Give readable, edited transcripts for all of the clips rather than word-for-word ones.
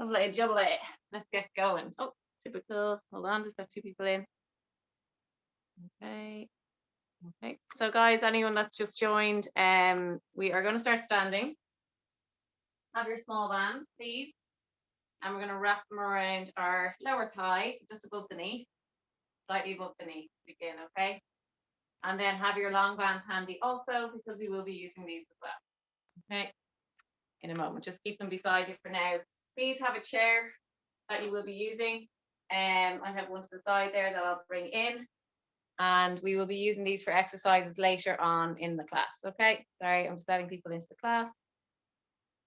Lovely, jubbly. Let's get going. Oh, typical. Hold on, just got two people in. Okay. Okay. So guys, anyone that's just joined, we are going to start standing. Have your small bands, please. And we're going to wrap them around our lower thigh, so just above the knee, slightly above the knee to begin, okay? And then have your long bands handy also, because we will be using these as well, okay? In a moment, just keep them beside you for now. Please have a chair that you will be using. I have one to the side there that I'll bring in, and we will be using these for exercises later on in the class, okay? Sorry, I'm just letting people into the class.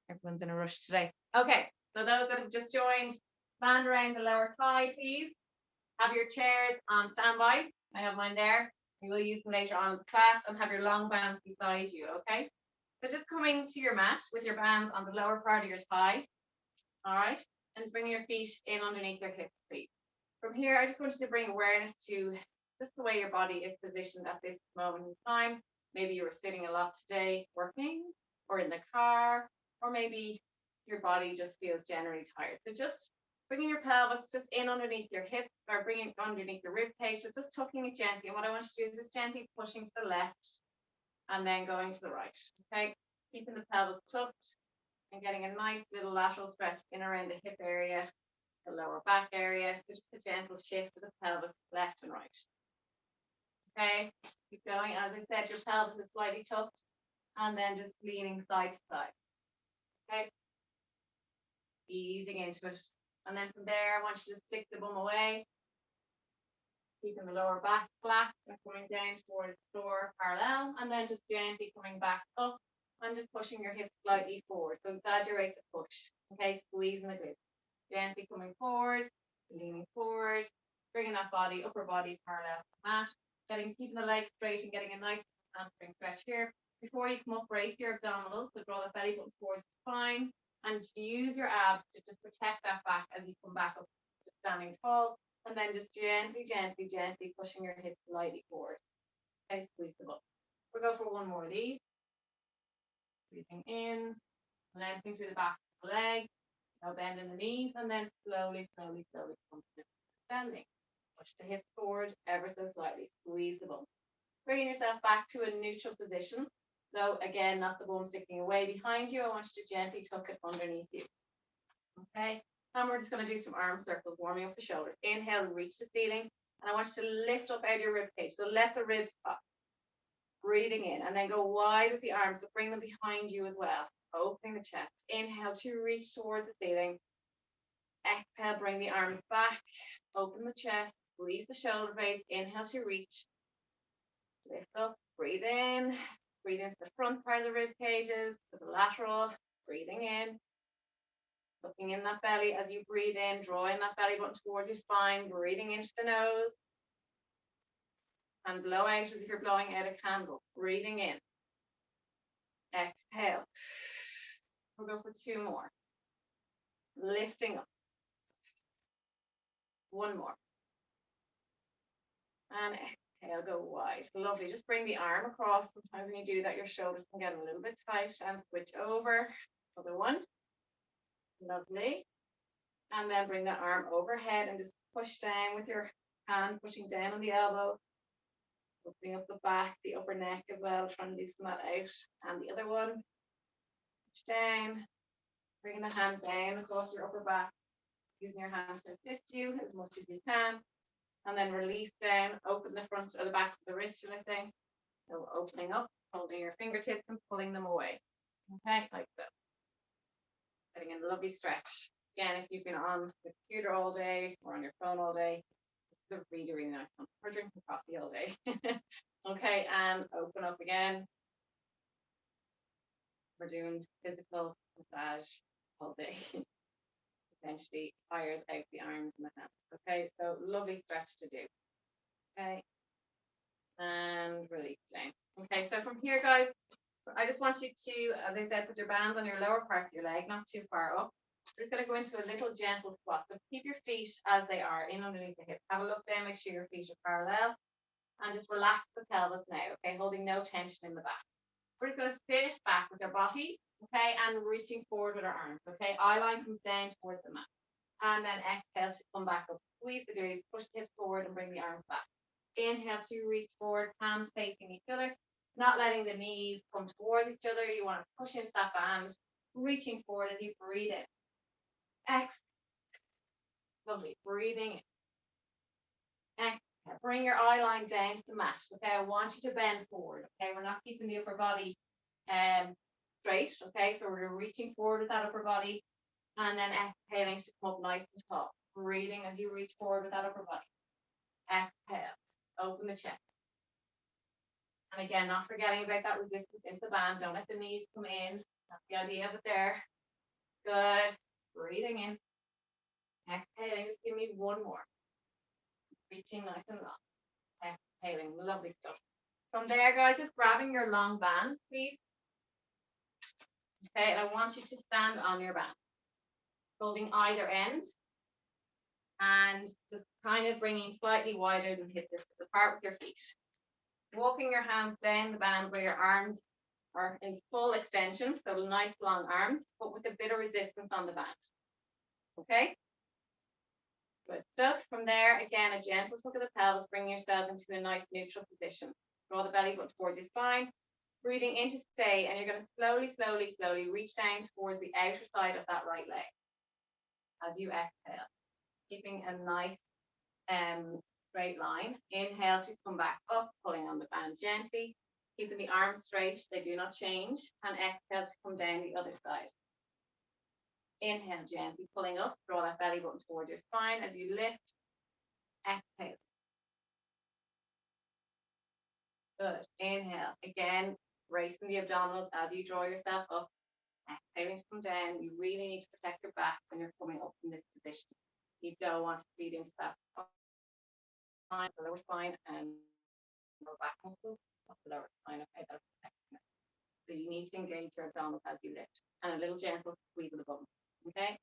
Everyone's in a rush today. Okay, so those that have just joined, stand around the lower thigh, please. Have your chairs on standby. I have mine there. We will use them later on in the class, and have your long bands beside you, okay? So just coming to your mat with your bands on the lower part of your thigh, all right? And just bringing your feet in underneath your hips, please. From here, I just want you to bring awareness to just the way your body is positioned at this moment in time. Maybe you were sitting a lot today working, or in the car, or maybe your body just feels generally tired. So just bringing your pelvis just in underneath your hip, or bringing it underneath your rib cage, so just tucking it gently. And what I want you to do is just gently pushing to the left and then going to the right, okay? Keeping the pelvis tucked and getting a nice little lateral stretch in around the hip area, the lower back area. So just a gentle shift of the pelvis left and right. Okay, keep going. As I said, your pelvis is slightly tucked, and then just leaning side to side. Okay, easing into it. And then from there, I want you to stick the bum away, keeping the lower back flat and coming down towards the floor parallel, and then just gently coming back up and just pushing your hips slightly forward. So exaggerate the push. Okay, squeezing the glutes. Gently coming forward, leaning forward, bringing that body, upper body parallel to the mat, keeping the legs straight and getting a nice hamstring stretch here. Before you come up, brace your abdominals, so draw the belly button towards the spine, and use your abs to just protect that back as you come back up to standing tall, and then just gently, gently, gently pushing your hips slightly forward. Okay, squeeze them up. We'll go for one more of these. Breathing in, lengthening through the back of the leg. Now bend in the knees, and then slowly, slowly, slowly come to standing. Push the hips forward ever so slightly. Squeeze the bum. Bringing yourself back to a neutral position. So again, not the bum sticking away behind you. I want you to gently tuck it underneath you. Okay. And we're just going to do some arm circles, warming up the shoulders. Inhale, reach the ceiling. And I want you to lift up out of your rib cage. So let the ribs up. Breathing in, and then go wide with the arms, but bring them behind you as well. Opening the chest. Inhale to reach towards the ceiling. Exhale, bring the arms back. Open the chest. Squeeze the shoulder blades. Inhale to reach. Lift up. Breathe in. Breathe into the front part of the rib cages, to the lateral. Breathing in. Looking in that belly as you breathe in. Drawing that belly button towards your spine. Breathing into the nose. And blow out as if you're blowing out a candle. Breathing in. Exhale. We'll go for two more. Lifting up. One more. And exhale, go wide. Lovely. Just bring the arm across. Sometimes when you do that, your shoulders can get a little bit tight, and switch over. Other one. Lovely. And then bring that arm overhead and just push down with your hand, pushing down on the elbow. Opening up the back, the upper neck as well, trying to loosen that out. And the other one. Push down. Bringing the hand down across your upper back. Using your hands to assist you as much as you can. And then release down, open the front or the back of the wrist, should I say. So opening up, holding your fingertips and pulling them away. Okay, like so. Getting a lovely stretch. Again, if you've been on the computer all day or on your phone all day, it's a really, really nice one. Or drinking coffee all day. Okay, and open up again. We're doing physical massage all day. Essentially fires out the arms and the hands. Okay, so lovely stretch to do. Okay, and release down. Okay, so from here, guys, I just want you to, as I said, put your bands on your lower parts of your leg, not too far up. We're just going to go into a little gentle squat. So keep your feet as they are, in underneath the hips. Have a look down, make sure your feet are parallel, and just relax the pelvis now. Okay, holding no tension in the back. We're just going to sit back with our bodies, okay, and reaching forward with our arms, okay. Eye line comes down towards the mat. And then exhale to come back up. Squeeze the glutes, push the hips forward and bring the arms back. Inhale to reach forward, palms facing each other, not letting the knees come towards each other. You want to push into that band, reaching forward as you breathe in. Exhale. Lovely. Breathing in. Exhale. Bring your eye line down to the mat. Okay, I want you to bend forward. Okay, we're not keeping the upper body straight. Okay, so we're reaching forward with that upper body. And then exhaling to come up nice and tall. Breathing as you reach forward with that upper body. Exhale. Open the chest. And again, not forgetting about that resistance into the band. Don't let the knees come in. That's the idea of it there. Good. Breathing in. Exhaling. Just give me one more. Reaching nice and long. Exhaling. Lovely stuff. From there, guys, just grabbing your long band, please. Okay, and I want you to stand on your band, holding either end, and just kind of bringing slightly wider than hip distance apart with your feet. Walking your hands down the band where your arms are in full extension, so nice long arms, but with a bit of resistance on the band. Okay? Good stuff. From there, again, a gentle hook of the pelvis, bringing yourselves into a nice neutral position. Draw the belly button towards your spine. Breathing in to stay, and you're going to slowly, slowly, slowly reach down towards the outer side of that right leg as you exhale. Keeping a nice straight line. Inhale to come back up, pulling on the band gently. Keeping the arms straight, they do not change. And exhale to come down the other side. Inhale gently, pulling up, draw that belly button towards your spine as you lift. Exhale. Good. Inhale. Again, bracing the abdominals as you draw yourself up. Exhaling to come down. You really need to protect your back when you're coming up in this position. You don't want to feed into that spine, the lower spine, and lower back muscles of the lower spine. Okay, that's protecting it. So you need to engage your abdominals as you lift, and a little gentle squeeze of the bum. Okay,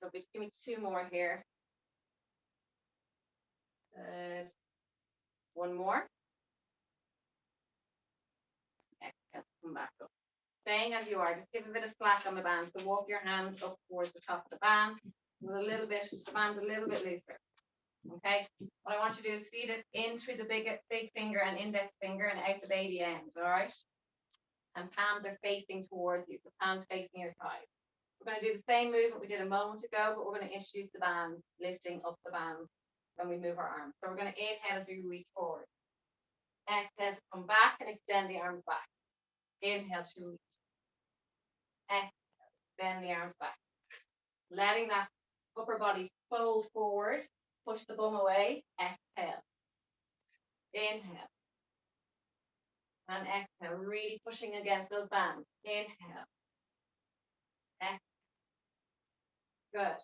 so just give me two more here. Good. One more. Exhale, come back up. Staying as you are, just give a bit of slack on the band. So walk your hands up towards the top of the band with a little bit, the band's a little bit looser. Okay, what I want you to do is feed it in through the big finger and index finger and out the baby end, all right? And palms are facing towards you, so palms facing your thighs. We're going to do the same movement we did a moment ago, but we're going to introduce the bands, lifting up the bands when we move our arms. So we're going to inhale as we reach forward. Exhale to come back and extend the arms back. Inhale to reach. Exhale, extend the arms back. Letting that upper body fold forward. Push the bum away. Exhale. Inhale. And exhale. Really pushing against those bands. Inhale. Exhale. Good.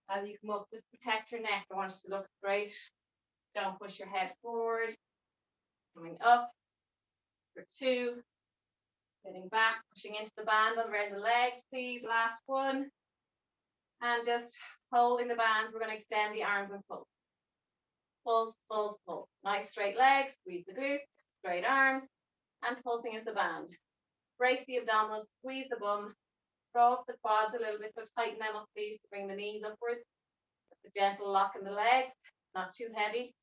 As you come up, just protect your neck. I want you to look straight. Don't push your head forward. Coming up. For two. Getting back. Pushing into the band around the legs, please. Last one. And just holding the bands. We're going to extend the arms and pull. Pulse, pulse, pulse. Nice straight legs. Squeeze the glutes. Straight arms. And pulsing into the band. Brace the abdominals. Squeeze the bum. Draw up the quads a little bit. So tighten them up, please, to bring the knees upwards. Just a gentle lock in the legs. Not too heavy.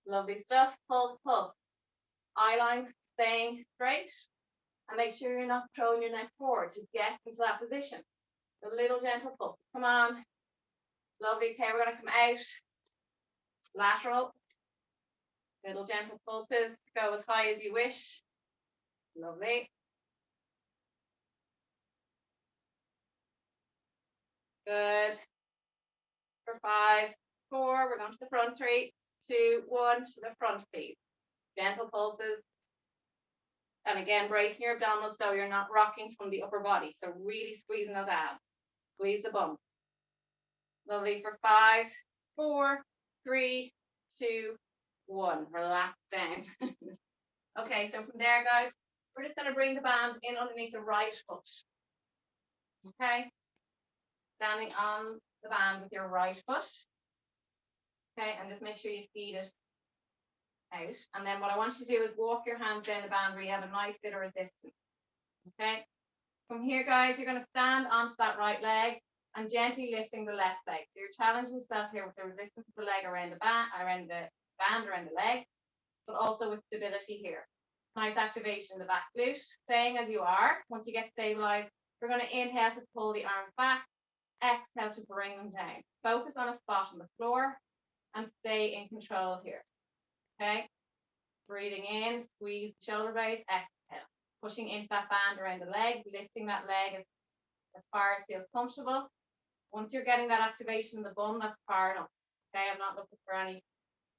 Lovely stuff. Pulse, pulse. Eye line staying straight. And make sure you're not throwing your neck forward to get into that position. A little gentle pulse. Come on. Lovely. Okay, we're going to come out. Lateral. Little gentle pulses. Go as high as you wish. Lovely. Good. For 5, 4. We're going to the front. 3, 2, 1. To the front, please. Gentle pulses. And again, bracing your abdominals so you're not rocking from the upper body. So really squeezing those abs. Squeeze the bum. Lovely. For 5, 4, 3, 2, 1. Relax down. Okay, so from there, guys, we're just going to bring the band in underneath the right foot. Okay. Standing on the band with your right foot. Okay, and just make sure you feed it out. And then what I want you to do is walk your hands down the band where you have a nice bit of resistance. Okay. From here, guys, you're going to stand onto that right leg and gently lifting the left leg. So you're challenging yourself here with the resistance of the leg around the band, around the leg, but also with stability here. Nice activation in the back glute. Staying as you are. Once you get stabilized, we're going to inhale to pull the arms back, exhale to bring them down. Focus on a spot on the floor and stay in control here. Okay. Breathing in, squeeze the shoulder blades, exhale. Pushing into that band around the leg, lifting that leg as far as feels comfortable. Once you're getting that activation in the bum, that's far enough. Okay, I'm not looking for any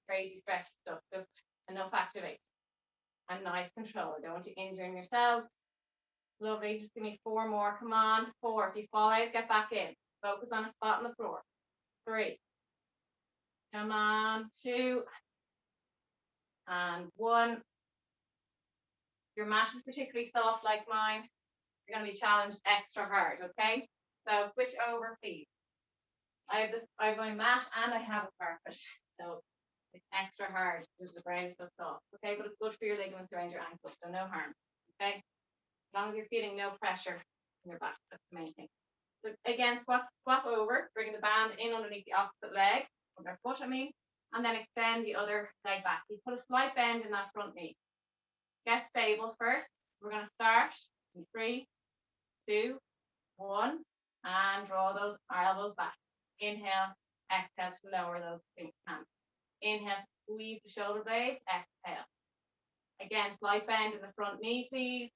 crazy stretch stuff, just enough activation. And nice control. I don't want you injuring yourselves. Lovely. Just give me 4 more. Come on. 4. If you fall out, get back in. Focus on a spot on the floor. 3. Come on. 2. And 1. Your mat is particularly soft like mine. You're going to be challenged extra hard, okay? So switch over, please. I have my mat and I have a carpet. So it's extra hard because the ground is so soft. Okay, but it's good for your ligaments around your ankles, so no harm. Okay? As long as you're feeling no pressure in your back, that's the main thing. So again, swap over, bring the band in underneath the opposite leg, other foot, and then extend the other leg back. You put a slight bend in that front knee. Get stable first. We're going to start in 3, 2, 1, and draw those elbows back. Inhale, exhale to lower those hands. Inhale, squeeze the shoulder blades, exhale. Again, slight bend in the front knee, please.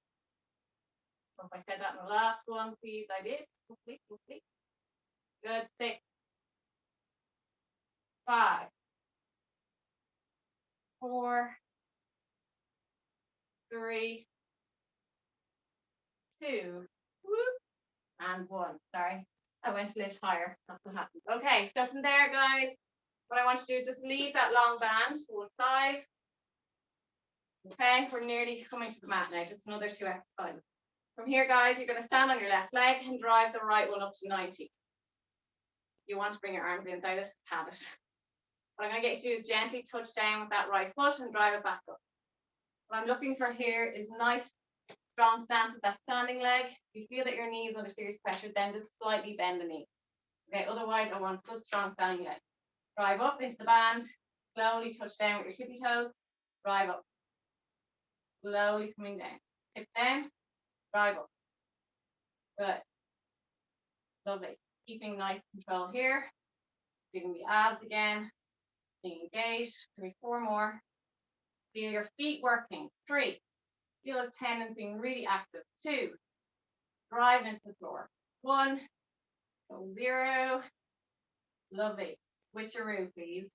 So if I said that in the last one, please, I did. Hopefully. Good. 6, 5, 4, 3, 2, and 1. Sorry, I went to lift higher. That's what happened. Okay, so from there, guys, what I want you to do is just leave that long band to one side. Okay, we're nearly coming to the mat now. Just another 2 exercises. From here, guys, you're going to stand on your left leg and drive the right one up to 90. You want to bring your arms inside it, have it. What I'm going to get you to do is gently touch down with that right foot and drive it back up. What I'm looking for here is nice, strong stance with that standing leg. If you feel that your knee is under serious pressure, then just slightly bend the knee. Okay, otherwise I want good, strong standing leg. Drive up into the band, slowly touch down with your tippy toes, drive up. Slowly coming down. Tip down, drive up. Good. Lovely. Keeping nice control here. Feeling the abs again. Being engaged. 3, 4 more. Feel your feet working. 3. Feel those tendons being really active. 2. Drive into the floor. 1. Go 0. Lovely. Switcheroo, please.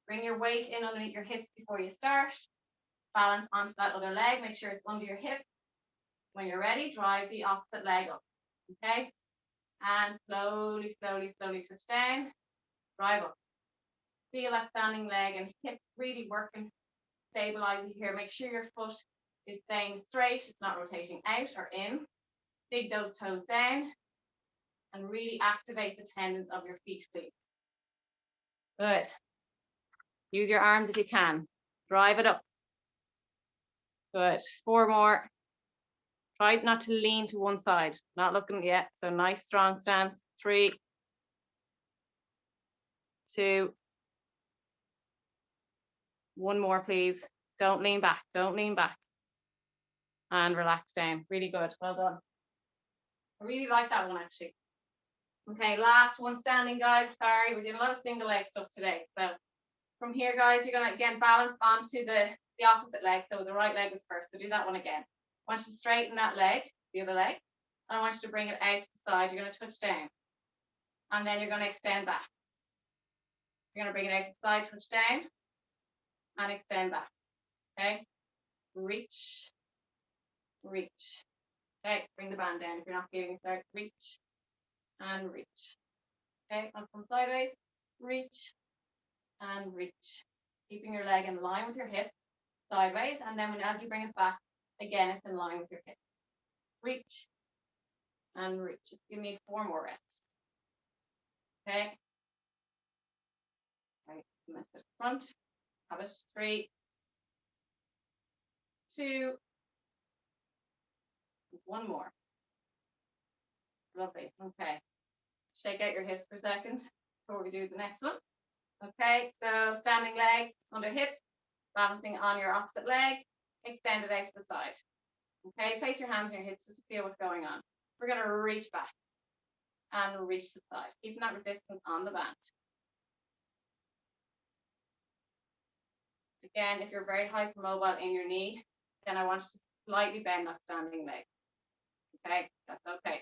Bring your weight in underneath your hips before you start. Balance onto that other leg. Make sure it's under your hip. When you're ready, drive the opposite leg up. Okay? And slowly touch down. Drive up. Feel that standing leg and hip really working. Stabilizing here. Make sure your foot is staying straight. It's not rotating out or in. Dig those toes down. And really activate the tendons of your feet, please. Good. Use your arms if you can. Drive it up. Good. 4 more. Try not to lean to one side. Not looking yet. So nice, strong stance. 3, 2, 1 more, please. Don't lean back. Don't lean back. And relax down. Really good. Well done. I really like that one, actually. Okay, last one standing, guys. Sorry, we're doing a lot of single leg stuff today. So from here, guys, you're going to, again, balance onto the opposite leg. So the right leg is first. So do that one again. I want you to straighten that leg, the other leg. And I want you to bring it out to the side. You're going to touch down. And then you're going to extend back. You're going to bring it out to the side, touch down. And extend back. Okay? Reach. Reach. Okay, bring the band down if you're not feeling it. Start reach and reach. Okay, I'll come sideways, reach and reach. Keeping your leg in line with your hip, sideways, and then as you bring it back, again, it's in line with your hip. Reach and reach. Just give me 4 more reps. Okay. Right, front. Have it. 3, 2, one more. Lovely. Okay. Shake out your hips for a second before we do the next one. Okay, so standing legs under hips, balancing on your opposite leg, extend it out to the side. Okay, place your hands on your hips just to feel what's going on. We're going to reach back and reach to the side, keeping that resistance on the band. Again, if you're very hypermobile in your knee, then I want you to slightly bend that standing leg. Okay, that's okay.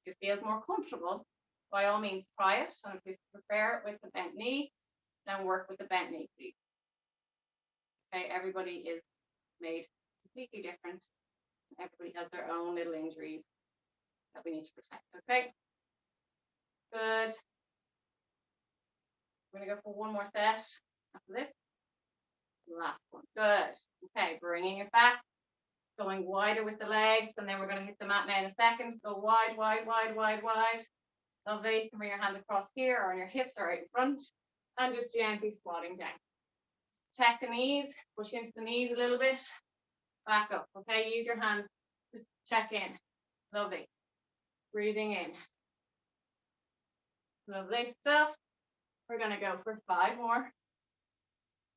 If it feels more comfortable, by all means try it. And if you prefer it with the bent knee, then work with the bent knee, please. Okay, everybody is made completely different. Everybody has their own little injuries that we need to protect. Okay, good. We're going to go for one more set after this. Last one. Good. Okay, bringing it back, going wider with the legs, and then we're going to hit the mat now in a second. Go wide, wide, wide, wide, wide. Lovely. You can bring your hands across here or on your hips or out in front, and just gently squatting down. Protect the knees, push into the knees a little bit, back up. Okay, use your hands, just check in. Lovely. Breathing in. Lovely stuff. We're going to go for 5 more.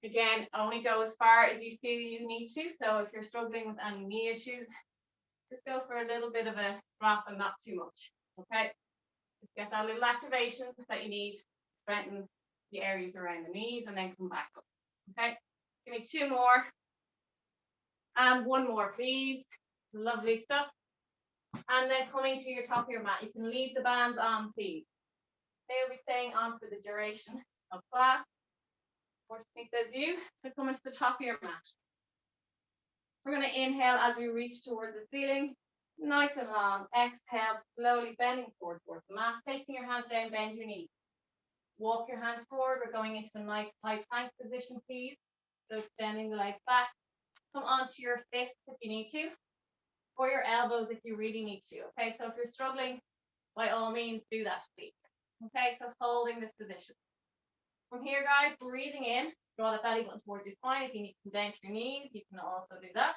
Again, only go as far as you feel you need to. So if you're struggling with any knee issues, just go for a little bit of a drop and not too much. Okay, just get that little activation that you need to strengthen the areas around the knees and then come back up. Okay, give me 2 more and 1 more, please. Lovely stuff. And then coming to your top of your mat, you can leave the bands on, please. They will be staying on for the duration of class. Fortunately, says you, to come into the top of your mat. We're going to inhale as we reach towards the ceiling, nice and long. Exhale, slowly bending forward towards the mat. Placing your hands down, bend your knees. Walk your hands forward. We're going into a nice high plank position, please. So extending the legs back. Come onto your fists if you need to, or your elbows if you really need to. Okay, so if you're struggling, by all means, do that, please. Okay, so holding this position. From here, guys, breathing in, draw the belly button towards your spine. If you need to come down to your knees, you can also do that.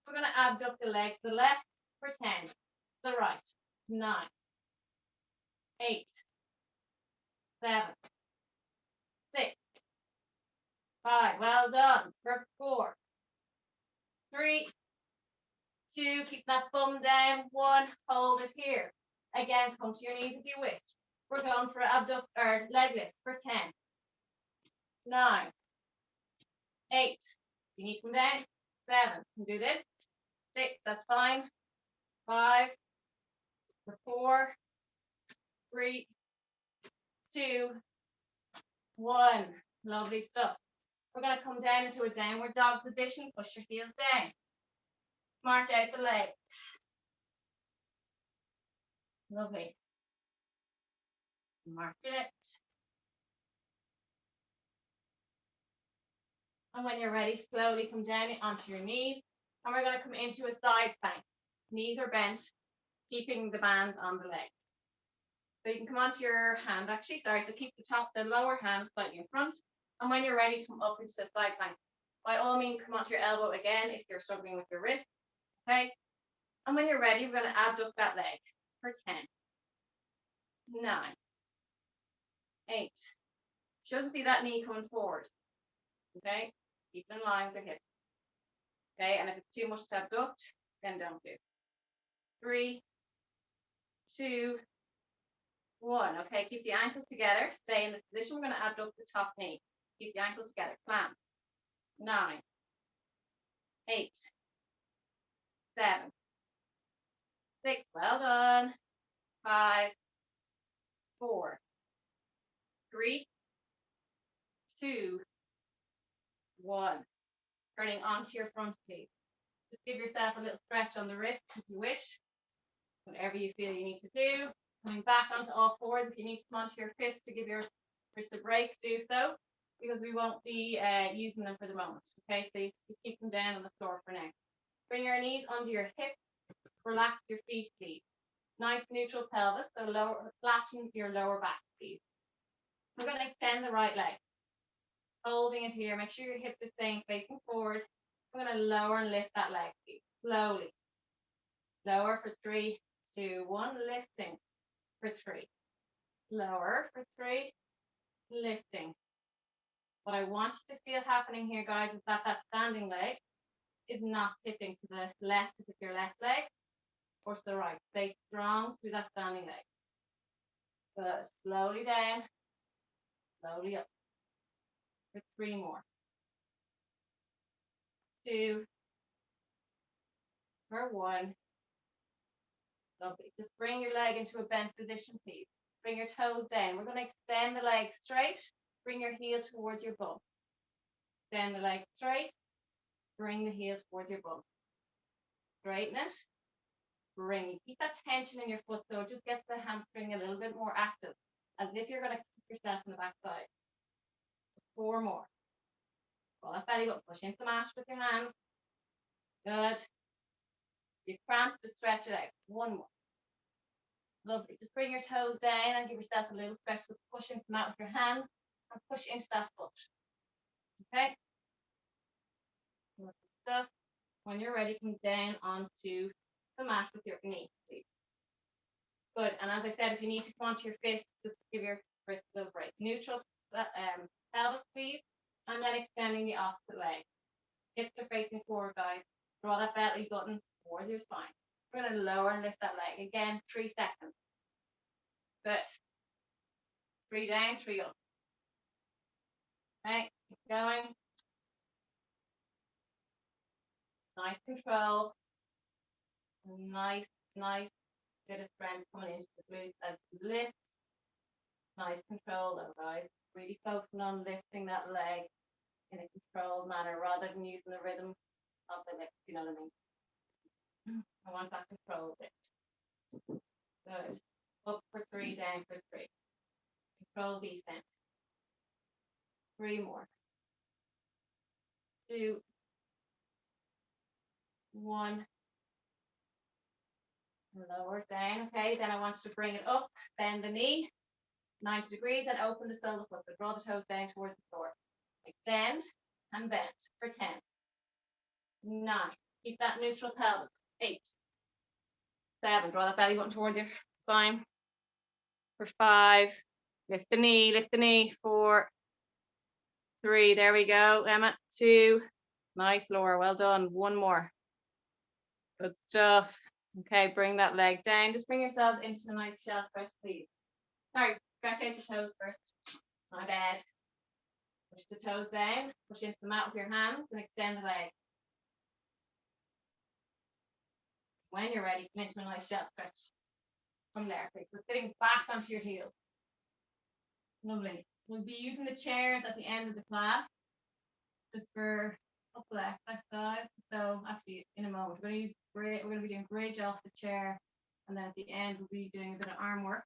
We're going to abduct the legs to the left for 10, the right, 9, 8, 7, 6, 5, well done, for 4, 3, 2, keep that bum down, 1, hold it here. Again, come to your knees if you wish. We're going for abductor leg lift for 10, 9, 8, you need to come down, 7, you can do this, 6, that's fine, 5, 4, 3, 2, 1, lovely stuff. We're going to come down into a downward dog position, push your heels down, march out the legs, lovely, march it. And when you're ready, slowly come down onto your knees. And we're going to come into a side plank. Knees are bent, keeping the bands on the leg. So you can come onto your hand, actually, so keep the lower hand slightly in front. And when you're ready, come up into the side plank. By all means, come onto your elbow again if you're struggling with your wrist. Okay? And when you're ready, we're going to abduct that leg for 10, 9, 8. Shouldn't see that knee coming forward. Okay? Keep it in line with your hip. Okay, and if it's too much to abduct, then don't do. 3, 2, 1. Okay, keep the ankles together. Stay in this position. We're going to abduct the top knee. Keep the ankles together. Clamp. 9, 8, 7, 6. Well done. 5, 4, 3, 2, 1. Turning onto your front, please. Just give yourself a little stretch on the wrist if you wish. Whatever you feel you need to do. Coming back onto all fours. If you need to come onto your fist to give your wrist a break, do so, because we won't be using them for the moment. Okay, so you just keep them down on the floor for now. Bring your knees under your hips. Relax your feet, please. Nice neutral pelvis, so flatten your lower back, please. We're going to extend the right leg. Holding it here. Make sure your hips are staying facing forward. We're going to lower and lift that leg, please. Slowly. Lower for 3, 2, 1. Lifting for 3. Lower for 3. Lifting. What I want you to feel happening here, guys, is that standing leg is not tipping to the left if it's your left leg or to the right. Stay strong through that standing leg. Good. Slowly down. Slowly up. For 3 more. 2. For 1. Lovely. Just bring your leg into a bent position, please. Bring your toes down. We're going to extend the leg straight. Bring your heel towards your bum. Extend the leg straight. Bring the heel towards your bum. Straighten it. Bring. Keep that tension in your foot, so it just gets the hamstring a little bit more active, as if you're going to kick yourself in the backside. 4 more. Pull that belly up. Push into the mat with your hands. Good. You cramp, just stretch it out. 1 more. Lovely. Just bring your toes down and give yourself a little stretch. So push into the mat with your hands and push into that foot. Okay? Lovely stuff. When you're ready, come down onto the mat with your knee, please. Good. And as I said, if you need to come onto your fist, just give your wrist a little break. Neutral pelvis, please. And then extending the opposite leg. Hips are facing forward, guys. Draw that belly button towards your spine. We're going to lower and lift that leg. Again, 3 seconds. Good. 3 down, 3 up. Okay, keep going. Nice control. Nice bit of strength coming into the glutes as you lift. Nice control though, guys. Really focusing on lifting that leg in a controlled manner rather than using the rhythm of the lift, you know what I mean? I want that control lift. Good. Up for 3, down for 3. Control descent. 3 more. 2, 1. Lower down. Okay, then I want you to bring it up, bend the knee 90 degrees and open the sole of the foot. But draw the toes down towards the floor. Extend and bend for 10. 9. Keep that neutral pelvis. 8. 7. Draw that belly button towards your spine. For 5. Lift the knee. 4. 3. There we go, Emma. 2. Nice, Laura. Well done. 1 more. Good stuff. Okay, bring that leg down. Just bring yourselves into a nice shelf stretch, please. Sorry, stretch out the toes first. My bad. Push the toes down. Push into the mat with your hands and extend the leg. When you're ready, come into a nice shelf stretch. From there, please. So sitting back onto your heels. Lovely. We'll be using the chairs at the end of the class just for upper exercise. So actually, in a moment, we're going to be doing bridge off the chair, and then at the end, we'll be doing a bit of arm work.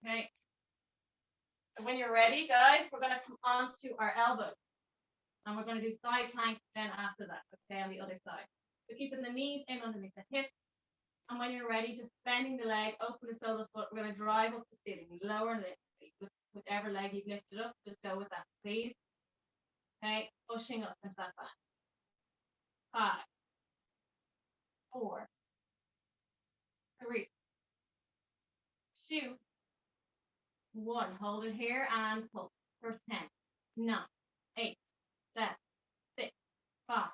Okay. So when you're ready, guys, we're going to come onto our elbows, and we're going to do side plank then after that. Okay, on the other side. So keeping the knees in underneath the hips. And when you're ready, just bending the leg, open the sole of the foot. We're going to drive up the ceiling, lower and lift. With whichever leg you've lifted up, just go with that, please. Okay, pushing up into that back. 5, 4, 3, 2, 1. Hold it here and pull. For 10, 9, 8, 7, 6, 5,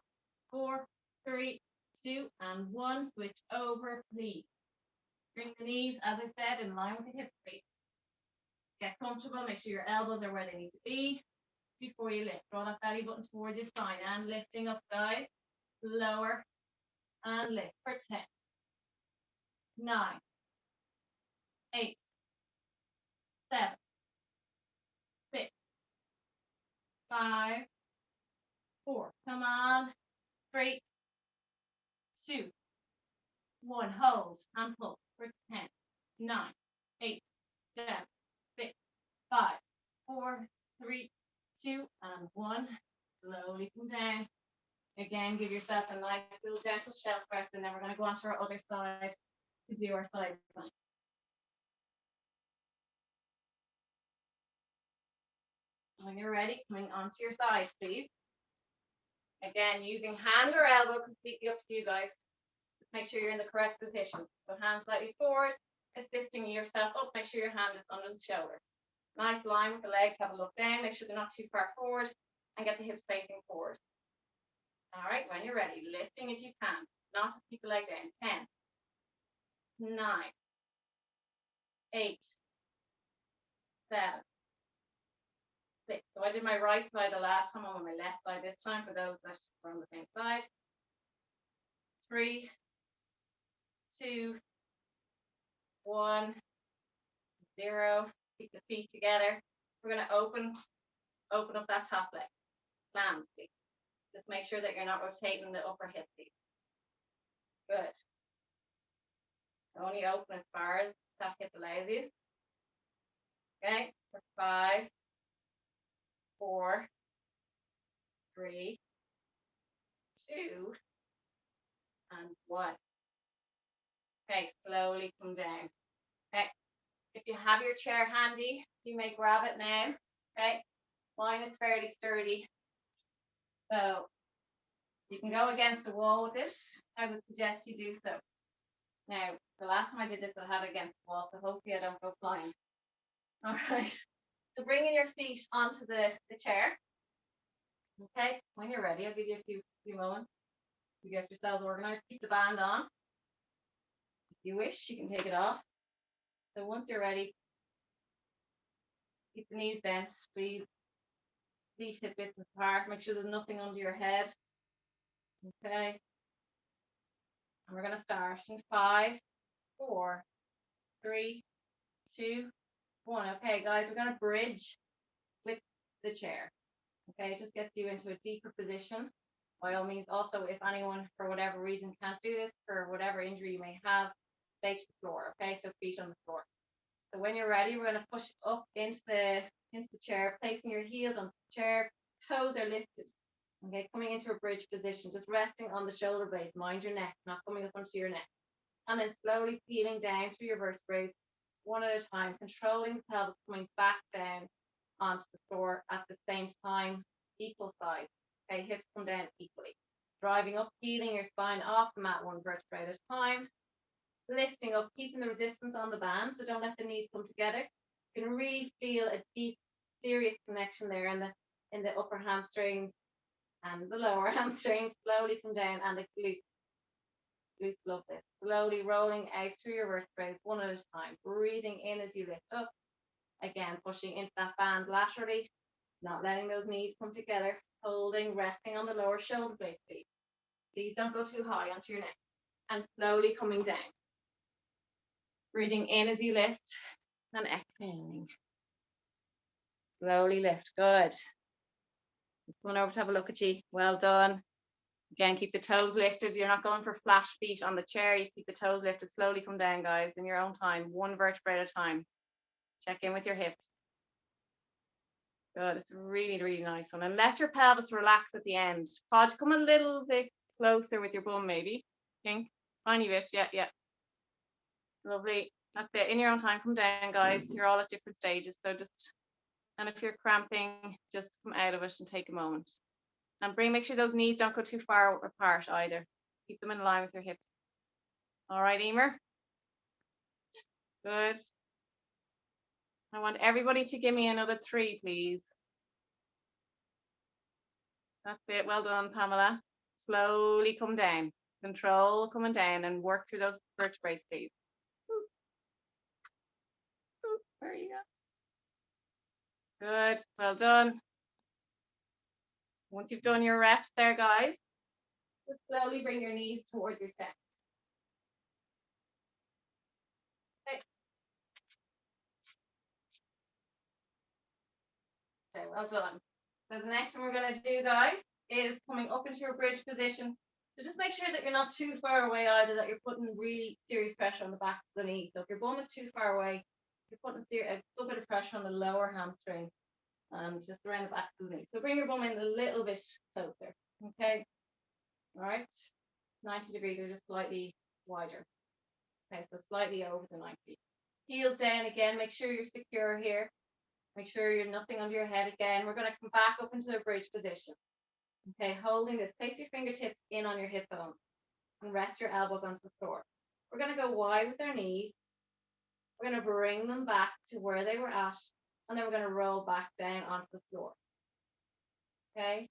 4, 3, 2, and 1. Switch over, please. Bring the knees, as I said, in line with the hips, please. Get comfortable. Make sure your elbows are where they need to be before you lift. Draw that belly button towards your spine and lifting up, guys. Lower and lift for 10, 9, 8, 7, 6, 5, 4. Come on. 3, 2, 1. Hold and pull for 10, 9, 8, 7, 6, 5, 4, 3, 2, and 1. Slowly come down. Again, give yourself a nice little gentle shelf stretch, and then we're going to go on to our other side to do our side plank. When you're ready, coming onto your side, please. Again, using hand or elbow, completely up to you guys. Make sure you're in the correct position. So hand slightly forward, assisting yourself up. Make sure your hand is under the shoulder. Nice line with the legs. Have a look down. Make sure they're not too far forward and get the hips facing forward. All right, when you're ready, lifting if you can. Not just keep the leg down. 10, 9, 8, 7, 6. So I did my right side the last time. I'm on my left side this time for those that are on the same side. 3, 2, 1, 0. Keep the feet together. We're going to open up that top leg. Land, please. Just make sure that you're not rotating the upper hip, please. Good. Only open as far as that hip allows you. Okay, for 5, 4, 3, 2, and 1. Okay, slowly come down. Okay, if you have your chair handy, you may grab it now. Okay, mine is fairly sturdy, so you can go against the wall with it. I would suggest you do so. Now, the last time I did this, I had it against the wall, so hopefully I don't go flying. All right, so bringing your feet onto the chair. Okay, when you're ready, I'll give you a few moments to get yourselves organized. Keep the band on. If you wish, you can take it off. So once you're ready, keep the knees bent, please. Feet hip distance apart. Make sure there's nothing under your head. Okay. And we're going to start in 5, 4, 3, 2, 1. Okay, guys, we're going to bridge with the chair. Okay, it just gets you into a deeper position. By all means, also, if anyone, for whatever reason, can't do this, for whatever injury you may have, stay to the floor. Okay, so feet on the floor. So when you're ready, we're going to push up into the chair, placing your heels on the chair, toes are lifted. Okay, coming into a bridge position, just resting on the shoulder blades. Mind your neck, not coming up onto your neck. And then slowly peeling down through your vertebrae, one at a time, controlling the pelvis coming back down onto the floor at the same time, equal sides. Okay, hips come down equally. Driving up, peeling your spine off the mat one vertebrae at a time. Lifting up, keeping the resistance on the band, so don't let the knees come together. You can really feel a deep, serious connection there in the upper hamstrings and the lower hamstrings. Slowly come down, and the glutes. Glutes love this. Slowly rolling out through your vertebrae, one at a time. Breathing in as you lift up. Again, pushing into that band laterally, not letting those knees come together. Holding, resting on the lower shoulder blade, please. Please don't go too high onto your neck. And slowly coming down. Breathing in as you lift and exhaling. Slowly lift. Good. Just going over to have a look at you. Well done. Again, keep the toes lifted. You're not going for flat feet on the chair. You keep the toes lifted. Slowly come down, guys, in your own time. One vertebrae at a time. Check in with your hips. Good. It's a really, really nice one. And let your pelvis relax at the end. Pod, come a little bit closer with your bum, maybe. Think. Tiny bit. Yeah, yeah. Lovely. That's it. In your own time, come down, guys. You're all at different stages. So just, and if you're cramping, just come out of it and take a moment. And make sure those knees don't go too far apart either. Keep them in line with your hips. All right, Emer. Good. I want everybody to give me another 3, please. That's it. Well done, Pamela. Slowly come down. Control coming down and work through those vertebrae, please. There you go. Good. Well done. Once you've done your reps there, guys, just slowly bring your knees towards your chest. Okay. Okay, well done. So the next one we're going to do, guys, is coming up into your bridge position. So just make sure that you're not too far away either, that you're putting really serious pressure on the back of the knee. So if your bum is too far away, you're putting a little bit of pressure on the lower hamstring and just around the back of the knee. So bring your bum in a little bit closer. Okay. All right. 90 degrees or just slightly wider. Okay, so slightly over the 90. Heels down again. Make sure you're secure here. Make sure you're nothing under your head again. We're going to come back up into the bridge position. Okay, holding this, place your fingertips in on your hip bone and rest your elbows onto the floor. We're going to go wide with our knees. We're going to bring them back to where they were at, and then we're going to roll back down onto the floor. Okay,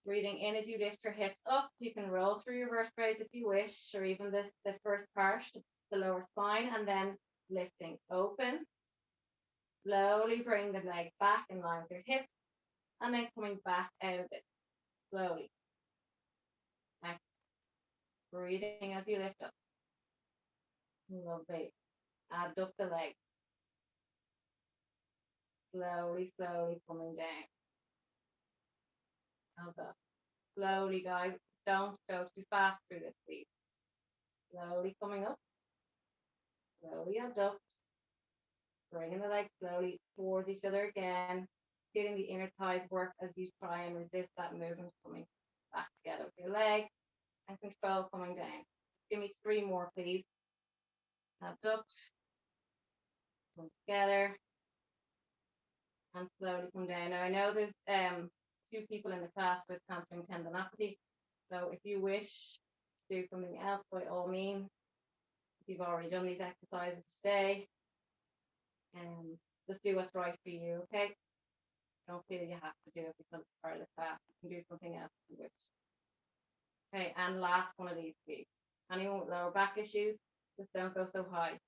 breathing in as you lift your hips up. You can roll through your vertebrae if you wish, or even the first part, the lower spine, and then lifting open. Slowly bring the legs back in line with your hips, and then coming back out of it slowly. Breathing as you lift up. Lovely. Abduct the leg. Slowly, slowly coming down. Hold up. Slowly, guys. Don't go too fast through this, please. Slowly coming up. Slowly abduct. Bringing the legs slowly towards each other again. Getting the inner thighs work as you try and resist that movement coming back together with your leg. And control coming down. Give me 3 more, please. Abduct. Come together. And slowly come down. Now I know there's 2 people in the class with hamstring tendinopathy. So if you wish to do something else, by all means, if you've already done these exercises today, just do what's right for you, okay? Don't feel you have to do it because it's part of the class. You can do something else if you wish. Okay, and last one of these, please. Anyone with lower back issues, just don't go so high.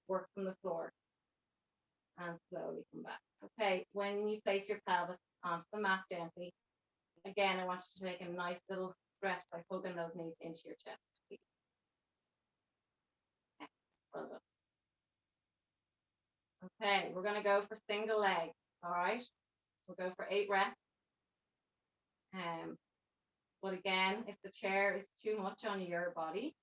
Work from the floor. And slowly come back. Okay, when you place your pelvis onto the mat gently, again, I want you to take a nice little stretch by hugging those knees into your chest. Okay, well done. Okay, we're going to go for single leg. All right, we'll go for 8 reps. But again, if the chair is too much on your body,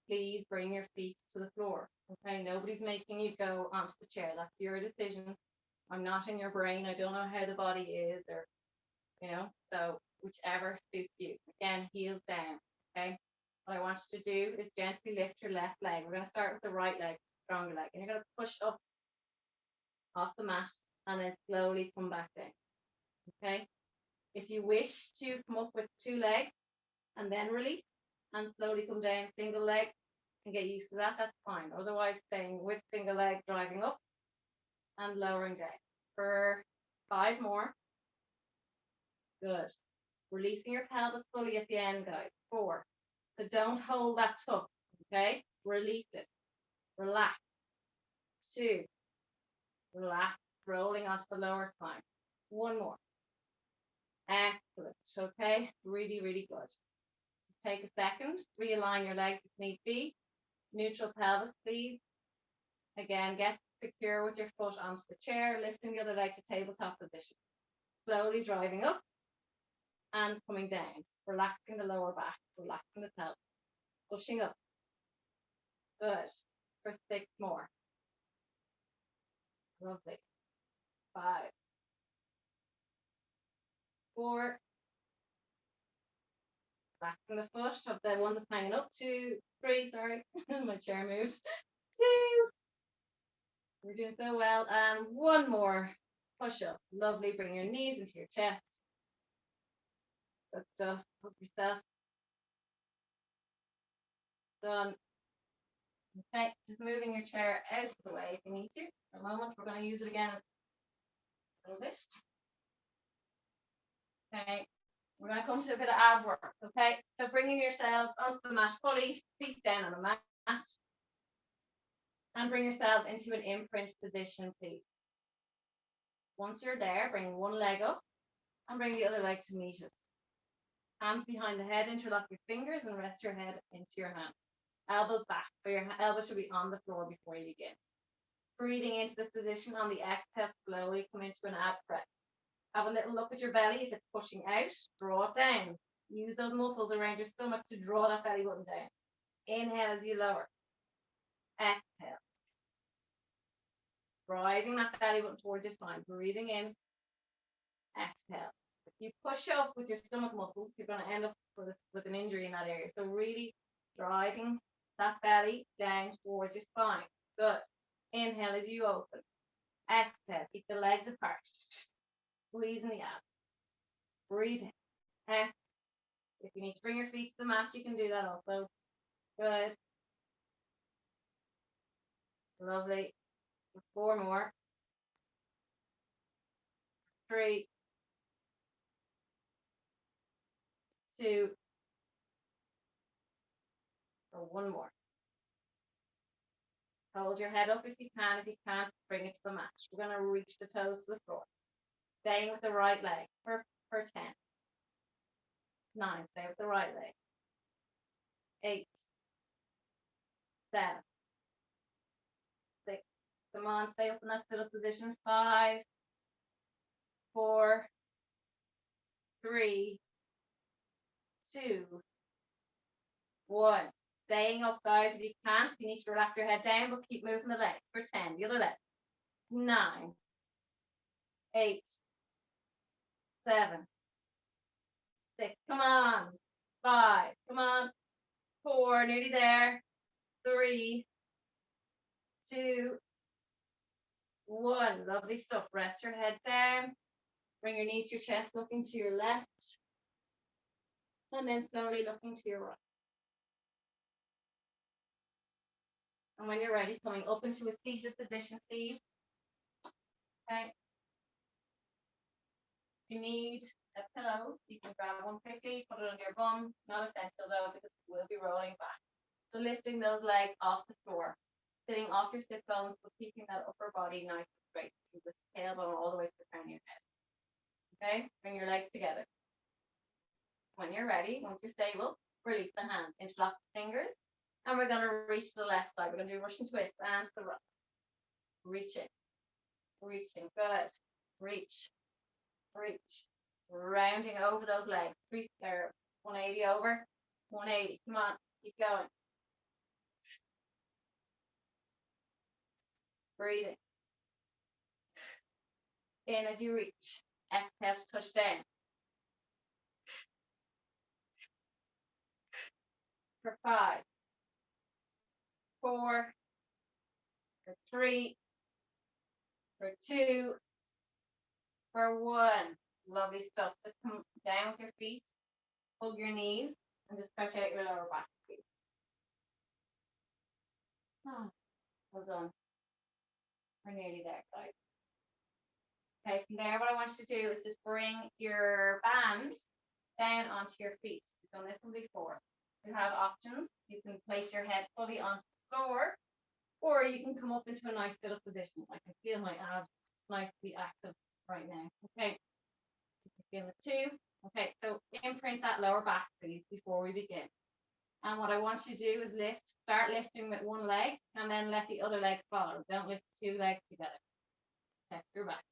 please bring your feet to the floor. Okay, nobody's making you go onto the chair. That's your decision. I'm not in your brain. I don't know how the body is, or so whichever suits you. Again, heels down. Okay, what I want you to do is gently lift your left leg. We're going to start with the right leg, stronger leg, and you're going to push up off the mat and then slowly come back down. Okay, if you wish to come up with 2 legs and then release and slowly come down single leg and get used to that, that's fine. Otherwise, staying with single leg, driving up and lowering down for 5 more. Good. Releasing your pelvis fully at the end, guys. 4. So don't hold that tuck, okay? Release it. Relax. 2. Relax. Rolling onto the lower spine. 1 more. Excellent. Okay? Really, really good. Just take a second. Realign your legs if need be. Neutral pelvis, please. Again, get secure with your foot onto the chair, lifting the other leg to tabletop position. Slowly driving up and coming down. Relaxing the lower back. Relaxing the pelvis. Pushing up. Good. For 6 more. Lovely. 5. 4. Back from the foot of the one that's hanging up. 2, 3, sorry. My chair moved. 2. We're doing so well. And 1 more. Push up. Lovely. Bring your knees into your chest. Good stuff. Hook yourself. Done. Okay, just moving your chair out of the way if you need to. For a moment, we're going to use it again a little bit. Okay, we're going to come to a bit of ab work. Okay, so bringing yourselves onto the mat fully, feet down on the mat, and bring yourselves into an imprint position, please. Once you're there, bring one leg up and bring the other leg to meet it. Hands behind the head, interlock your fingers and rest your head into your hand. Elbows back, so your elbows should be on the floor before you begin. Breathing into this position on the exhale, slowly come into an ab press. Have a little look at your belly. If it's pushing out, draw it down. Use those muscles around your stomach to draw that belly button down. Inhale as you lower. Exhale. Driving that belly button towards your spine. Breathing in. Exhale. If you push up with your stomach muscles, you're going to end up with an injury in that area. So really driving that belly down towards your spine. Good. Inhale as you open. Exhale. Keep the legs apart. Squeezing the abs. Breathe in. Exhale. If you need to bring your feet to the mat, you can do that also. Good. Lovely. 4 more. 3, 2, or 1 more. Hold your head up if you can. If you can't, bring it to the mat. We're going to reach the toes to the floor. Staying with the right leg for 10. 9, stay with the right leg. 8, 7, 6. Come on, stay up in that sit up position. 5, 4, 3, 2, 1. Staying up, guys. If you can't, you need to relax your head down, but keep moving the leg for 10. The other leg. 9, 8, 7, 6. Come on. 5. Come on. 4. Nearly there. 3, 2, 1. Lovely stuff. Rest your head down. Bring your knees to your chest, looking to your left. And then slowly looking to your right. And when you're ready, coming up into a seated position, please. Okay. If you need a pillow, you can grab one quickly, put it on your bum. Not essential though, because we'll be rolling back. So lifting those legs off the floor, sitting off your sit bones, but keeping that upper body nice and straight. Keep the tailbone all the way to the crown of your head. Okay, bring your legs together. When you're ready, once you're stable, release the hands, interlock the fingers, and we're going to reach to the left side. We're going to do Russian twist and to the right. Reaching, reaching, good. Reach, reach, rounding over those legs. 180 over, 180. Come on, keep going. Breathing. In as you reach. Exhale to touch down. For 5, 4, for 3, for 2, for 1. Lovely stuff. Just come down with your feet, hug your knees, and just stretch out your lower back, please. Oh, well done. We're nearly there, guys. Okay, from there, what I want you to do is just bring your band down onto your feet. We've done this one before. You have options. You can place your head fully onto the floor, or you can come up into a nice sit-up position. I can feel my abs nicely active right now. Okay, you can feel it too. Okay, so imprint that lower back, please, before we begin. And what I want you to do is start lifting with one leg, and then let the other leg follow. Don't lift 2 legs together. Check your back.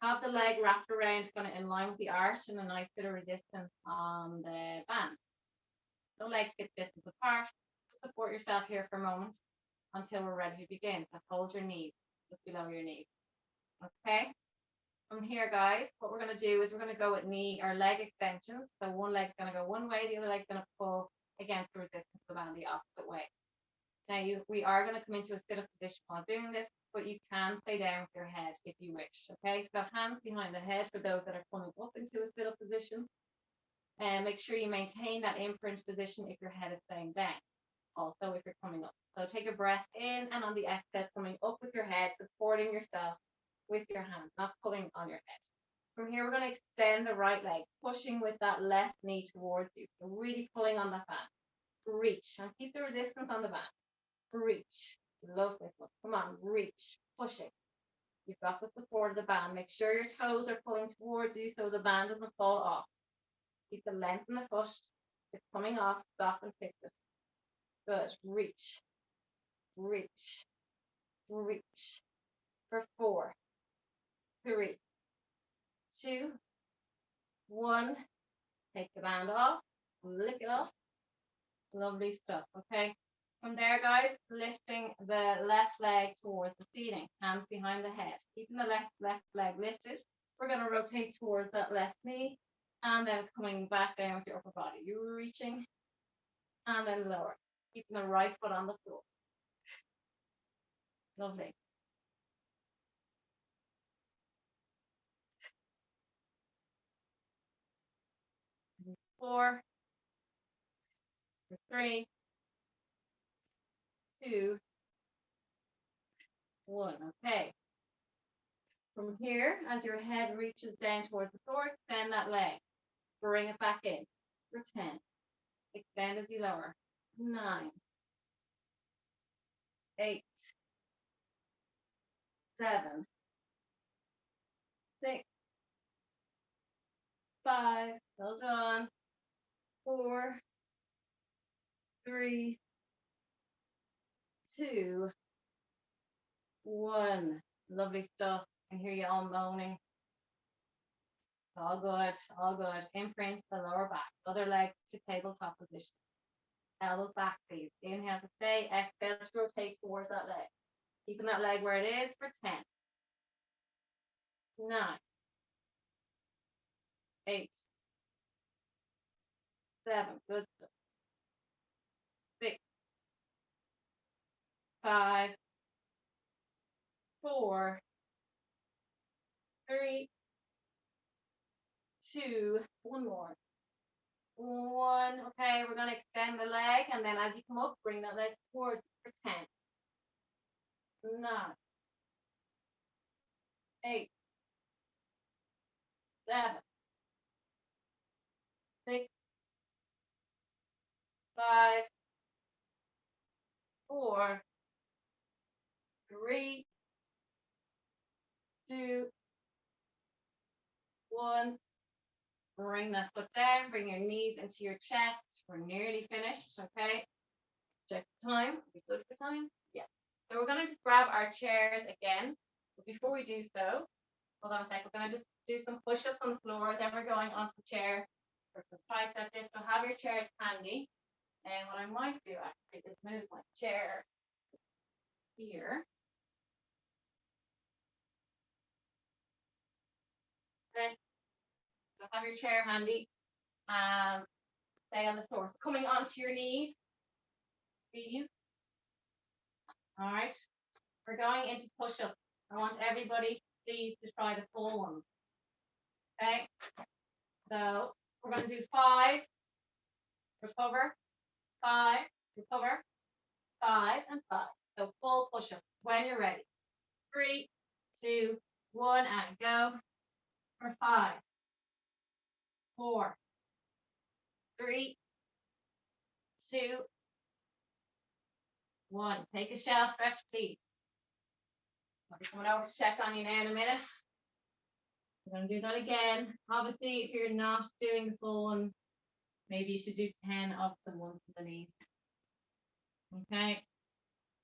Have the leg wrapped around kind of in line with the arch and a nice bit of resistance on the band. The legs get distance apart. Support yourself here for a moment until we're ready to begin. So hold your knees just below your knee. Okay? From here, guys, what we're going to do is we're going to go with knee or leg extensions. So one leg's going to go one way, the other leg's going to pull against the resistance of the band the opposite way. Now, we are going to come into a sit-up position while doing this, but you can stay down with your head if you wish. Okay, so hands behind the head for those that are coming up into a sit-up position. And make sure you maintain that imprint position if your head is staying down. Also, if you're coming up. So take a breath in, and on the exhale, coming up with your head, supporting yourself with your hands, not pulling on your head. From here, we're going to extend the right leg, pushing with that left knee towards you. So really pulling on the band. Reach, and keep the resistance on the band. Reach. Love this one. Come on, reach. Pushing. You've got the support of the band. Make sure your toes are pulling towards you so the band doesn't fall off. Keep the length in the foot. If it's coming off, stop and fix it. Good. Reach. Reach. Reach. For 4, 3, 2, 1. Take the band off. Lick it off. Lovely stuff. Okay. From there, guys, lifting the left leg towards the ceiling, hands behind the head, keeping the left leg lifted. We're going to rotate towards that left knee, and then coming back down with your upper body. You're reaching, and then lower, keeping the right foot on the floor. Lovely. Four, For 3, 2, 1. Okay. From here, as your head reaches down towards the floor, extend that leg. Bring it back in. For 10. Extend as you lower. 9, 8, 7, 6, 5. Well done. 4, 3, 2, 1. Lovely stuff. I hear you all moaning. All good, all good. Imprint the lower back. Other leg to tabletop position. Elbows back, please. Inhale to stay. Exhale to rotate towards that leg. Keeping that leg where it is for 10, 9, 8, 7. Good. 6, 5, 4, 3, 2, one more. 1. Okay, we're going to extend the leg, and then as you come up, bring that leg towards for 10, 9, 8, 7, 6, 5, 4, 3, 2, 1. Bring that foot down, bring your knees into your chest. We're nearly finished, okay? Check the time. Are we good for time? Yeah. So we're going to just grab our chairs again. But before we do so, hold on a sec. We're going to just do some push-ups on the floor. Then we're going onto the chair for some tricep dips. So have your chairs handy. And what I might do actually is move my chair here. Okay. So have your chair handy. Stay on the floor. So coming onto your knees, please. All right. We're going into push-up. I want everybody, please, to try the full one. Okay. So we're going to do 5, recover, 5, recover, 5, and 5. So full push-up when you're ready. 3, 2, 1, and go. For 5, 4, 3, 2, 1. Take a shell stretch, please. I'll be coming over to check on you now in a minute. We're going to do that again. Obviously, if you're not doing the full ones, maybe you should do 10 of them once to the knees. Okay.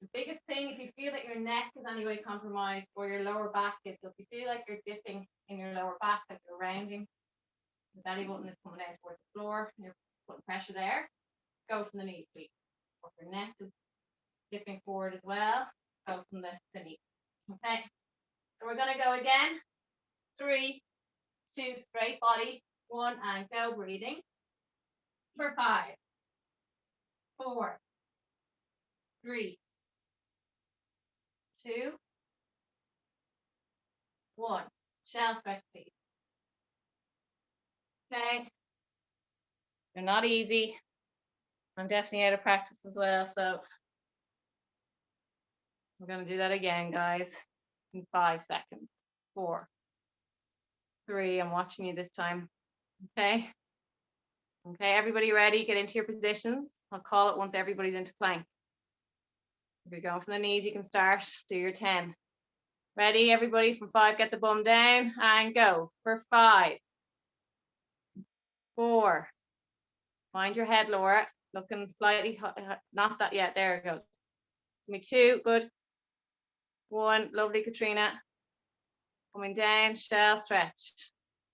The biggest thing, if you feel that your neck is anyway compromised or your lower back is, so if you feel like you're dipping in your lower back, like you're rounding, the belly button is coming down towards the floor, and you're putting pressure there, go from the knees, please. Or if your neck is dipping forward as well, go from the knees. Okay. So we're going to go again. 3, 2, straight body, 1, and go, breathing. For 5, 4, 3, 2, 1. Shell stretch, please. Okay. They're not easy. I'm definitely out of practice as well, so we're going to do that again, guys, in 5 seconds. 4, 3, I'm watching you this time. Okay. Okay, everybody ready? Get into your positions. I'll call it once everybody's into plank. If you're going from the knees, you can start. Do your 10. Ready, everybody? From 5, get the bum down and go. For 5, 4. Find your head, Laura. Looking slightly, not that yet. There it goes. Give me 2. Good. 1. Lovely, Katrina. Coming down, shell stretch.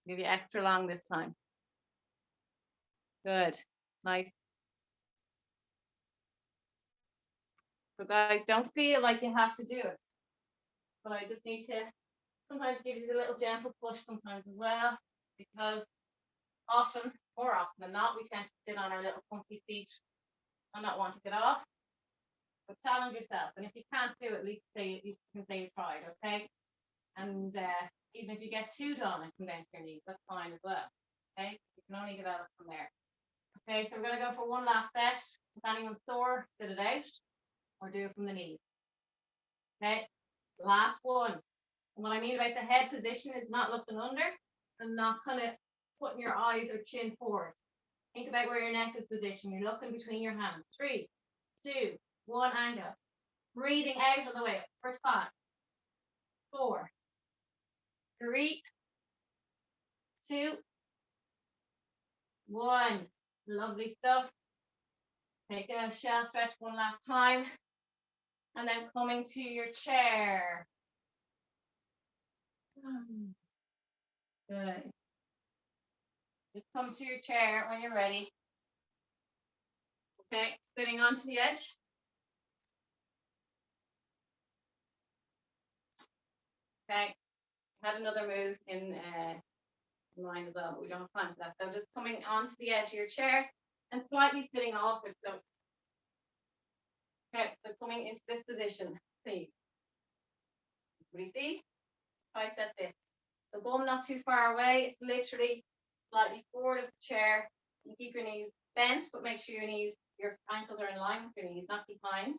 Give you extra long this time. Good. Nice. So guys, don't feel like you have to do it. But I just need to sometimes give you a little gentle push sometimes as well. Because often, more often than not, we tend to sit on our little comfy seat and not want to get off. But challenge yourself. And if you can't do it, at least you can say you tried, okay? And even if you get 2 done and come down to your knees, that's fine as well. Okay? You can only develop from there. Okay, so we're going to go for one last set. If anyone's sore, sit it out or do it from the knees. Okay, last one. And what I mean about the head position is not looking under and not kind of putting your eyes or chin forward. Think about where your neck is positioned. You're looking between your hands. 3, 2, 1, angle. Breathing out on the way up for 5, 4, 3, 2, 1. Lovely stuff. Take a shell stretch one last time. And then coming to your chair. Good. Just come to your chair when you're ready. Okay, sitting onto the edge. Okay, had another move in mind as well, but we don't have time for that. So just coming onto the edge of your chair and slightly sitting off it. So, okay, so coming into this position, please. Everybody see? Tricep dips. So bum not too far away. It's literally slightly forward of the chair. You keep your knees bent, but make sure your ankles are in line with your knees, not behind.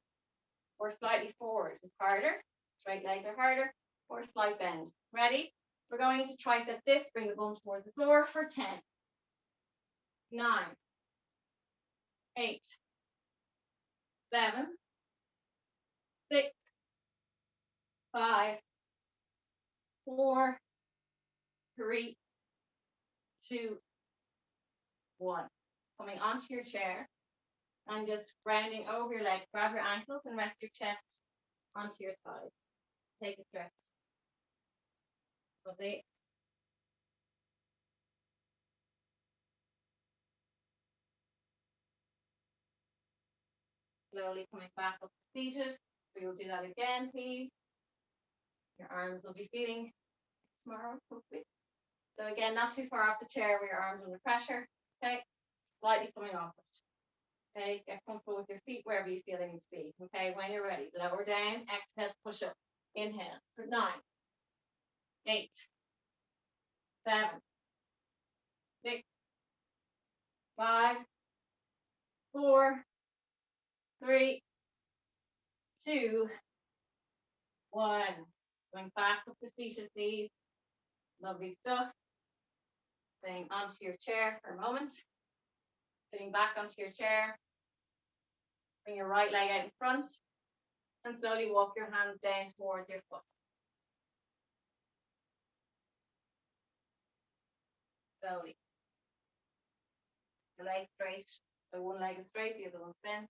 Or slightly forward is harder. Straight legs are harder. Or a slight bend. Ready? We're going into tricep dips. Bring the bum towards the floor for 10, 9, 8, 7, 6, 5, 4, 3, 2, 1. Coming onto your chair and just rounding over your legs. Grab your ankles and rest your chest onto your thighs. Take a stretch. Lovely. Slowly coming back up to seated. We will do that again, please. Your arms will be feeling tomorrow, hopefully. So again, not too far off the chair where your arms under pressure. Okay, slightly coming off it. Okay, get comfortable with your feet wherever you feel they need to be. Okay, when you're ready, lower down, exhale to push up. Inhale for 9, 8, 7, 6, 5, 4, 3, 2, 1. Going back up to seated, please. Lovely stuff. Staying onto your chair for a moment. Sitting back onto your chair. Bring your right leg out in front. And slowly walk your hands down towards your foot. Slowly. The leg straight. So one leg is straight, the other one's bent.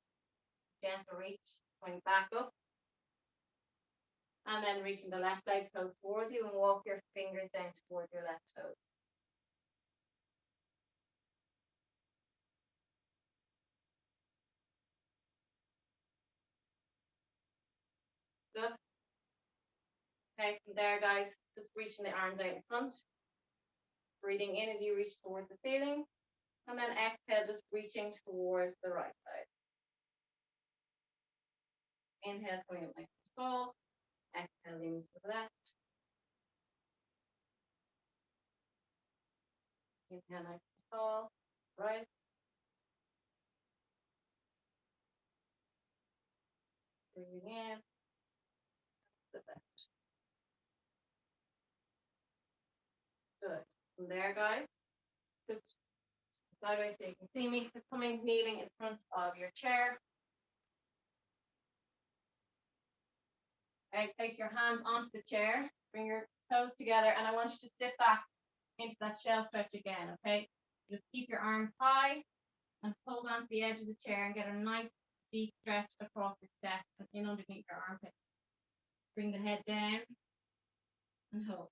Gentle reach. Going back up. And then reaching the left leg toes towards you and walk your fingers down towards your left toes. Good. Okay, from there, guys, just reaching the arms out in front. Breathing in as you reach towards the ceiling. And then exhale, just reaching towards the right side. Inhale, coming up nice and tall. Exhale, leaning to the left. Inhale, nice and tall. Right. Breathing in. The left. Good. From there, guys, just sideways so you can see me. So coming, kneeling in front of your chair. Okay, place your hands onto the chair. Bring your toes together, and I want you to sit back into that shell stretch again, okay? Just keep your arms high and hold onto the edge of the chair and get a nice deep stretch across your chest and in underneath your armpit. Bring the head down and hold.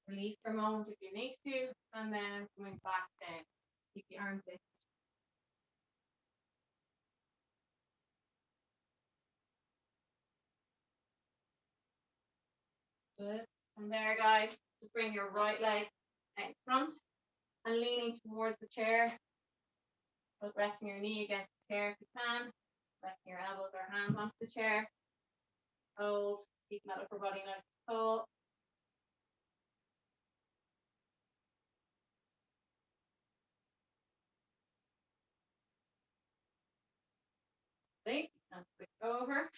Release for a moment if you need to, and then coming back down. Keep the arms lifted. Good. From there, guys, just bring your right leg out in front and leaning towards the chair. But resting your knee against the chair if you can. Resting your elbows or hands onto the chair. Hold. Keep that upper body nice and tall. over,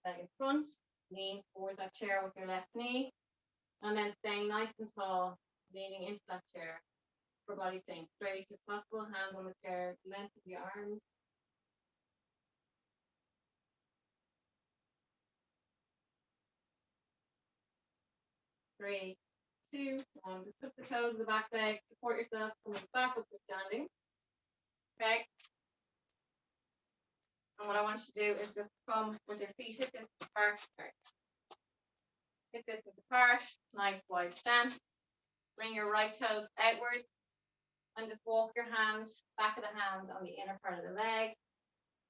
leg in front, lean towards that chair with your left knee, and then staying nice and tall, leaning into that chair. Upper body staying straight as possible, hands on the chair, length of your arms. 3, 2, 1. Just tuck the toes of the back leg, support yourself, coming back up to standing. Okay. And what I want you to do is just come with your feet hip distance apart. Sorry. Hip distance apart, nice wide stance. Bring your right toes outward and just walk your hand, back of the hand on the inner part of the leg.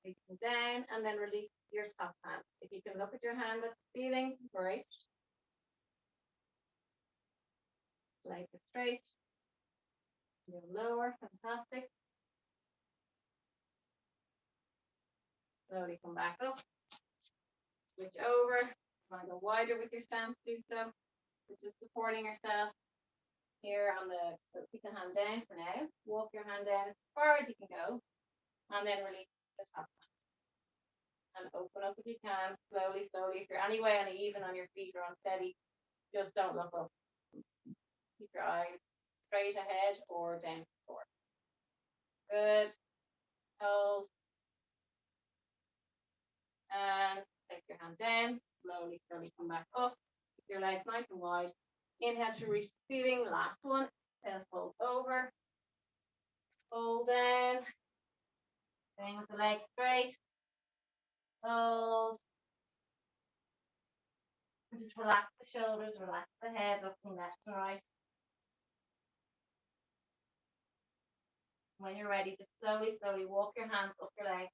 Reaching down and then release your top hand. If you can look at your hand at the ceiling, great. Leg is straight. Move lower, fantastic. Slowly come back up. Switch over. Want to go wider with your stance, do so. But just supporting yourself here on the, keep the hand down for now. Walk your hand down as far as you can go. And then release the top hand. And open up if you can, slowly, slowly. If you're anyway uneven on your feet or unsteady, just don't look up. Keep your eyes straight ahead or down the floor. Good. Hold. And take your hand down. Slowly, slowly come back up. Keep your legs nice and wide. Inhale to reach the ceiling. Last one. Then fold over. Fold down. Staying with the legs straight. Hold. And just relax the shoulders, relax the head, looking left and right. When you're ready, just slowly, slowly walk your hands up your legs.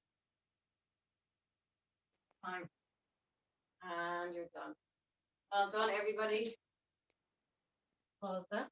Time. And you're done. Well done, everybody. Pause that.